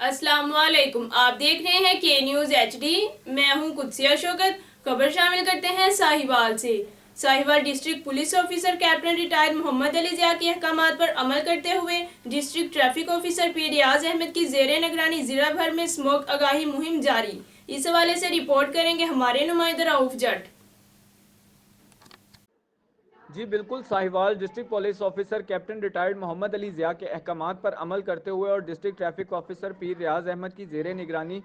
अस्सलाम वालेकुम। आप देख रहे हैं के न्यूज़ HD। मैं हूं कुदसिया शौकत। खबर शामिल करते हैं साहिवाल से। Sahiwal district police officer captain retired Mohammad Ali Zia के अहकामात पर अमल करते हुए district traffic officer P Riaz Ahmad की ज़ेरे निगरानी ज़िला भर में स्मोक आगाही मुहिम जारी। इस हवाले से रिपोर्ट करेंगे हमारे नुमाइंदा रऊफ जट। जी बिल्कुल, Sahiwal district police officer captain retired Mohammad Ali Zia के अहकामात पर अमल करते हुए और डिस्ट्रिक्ट ट्रैफिक ऑफिसर पीर रियाज अहमद की ज़ेरे निगरानी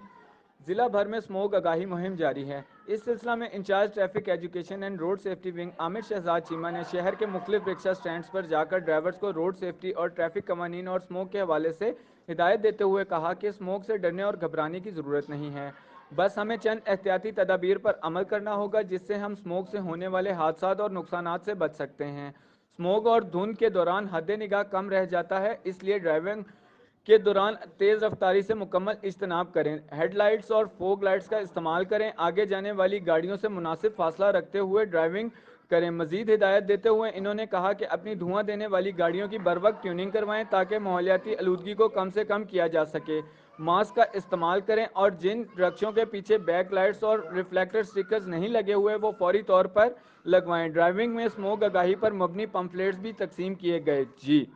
ज़िला भर में स्मोक आगाही मुहिम जारी है। इस सिलसिला में incharge traffic education and road safety wing Aamir Shahzad Cheema ने शहर के मुख्तलिफ रिक्शा स्टैंड्स पर जाकर ड्राइवर्स को रोड सेफ्टी और ट्रैफिक कवानीन और स्मोक के हवाले से हिदायत देते हुए कहा कि स्मोक से डरने और घबराने की ज़रूरत नहीं है, बस हमें चंद एहतियाती तदाबीर पर अमल करना होगा जिससे हम स्मोक से होने वाले हादसात और नुकसानात से बच सकते हैं। स्मोक और धुंध के दौरान हद निगाह कम रह जाता है, इसलिए ड्राइविंग के दौरान तेज़ रफ्तारी से मुकम्मल इज्तनाब करें, हेडलाइट्स और फोग लाइट्स का इस्तेमाल करें, आगे जाने वाली गाड़ियों से मुनासिब फासला रखते हुए ड्राइविंग करें। मजीद हिदायत देते हुए इन्होंने कहा कि अपनी धुआं देने वाली गाड़ियों की बर वक्त ट्यूनिंग करवाएं ताकि माहौलियाती आलूदगी को कम से कम किया जा सके। मास्क का इस्तेमाल करें और जिन रक्षों के पीछे बैक लाइट्स और रिफ्लेक्टर स्टिकर्स नहीं लगे हुए वो फौरी तौर पर लगवाएं। ड्राइविंग में स्मोक आगाही पर मबनी पम्फलेट्स भी तकसीम किए गए। जी।